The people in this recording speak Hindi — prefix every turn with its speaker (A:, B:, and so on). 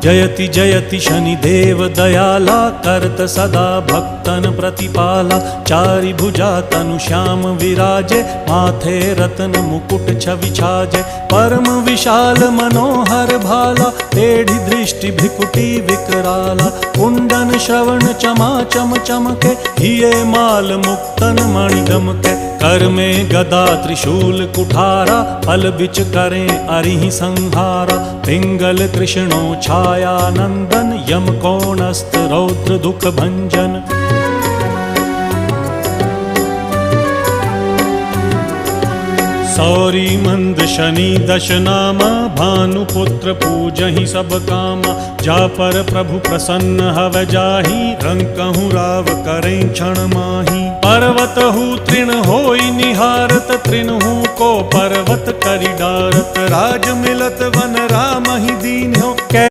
A: जयति जयति शनिदेव दयाला, करत सदा भक्तन प्रतिपाला। चारि भुजा तनु श्याम विराजे, माथे रत्न मुकुट छवि छाजे। परम विशाल मनोहर भाला, टेढ़ी दृष्टि भिकुटी विकराला। कुंडन श्रवण चमा चम चमके, हिये माल मुक्तन मणि दमके। कर में गदा त्रिशूल कुठारा, फल बिच करें अरिहि संहारा। पिंगल कृष्णो छाया नंदन, यम कोणस्थ रौद्र दुख भंजन। सौरी मंद शनि दश नामा, भानुपुत्र पूजहि सब कामा। जा पर प्रभु प्रसन्न हव जाहि, रंकहु राव करें क्षण माहि। पर्वत हु तृण होई निहारत, तृणहु को पर्वत करि डारत। राज मिलत वन राम ही दीन हो,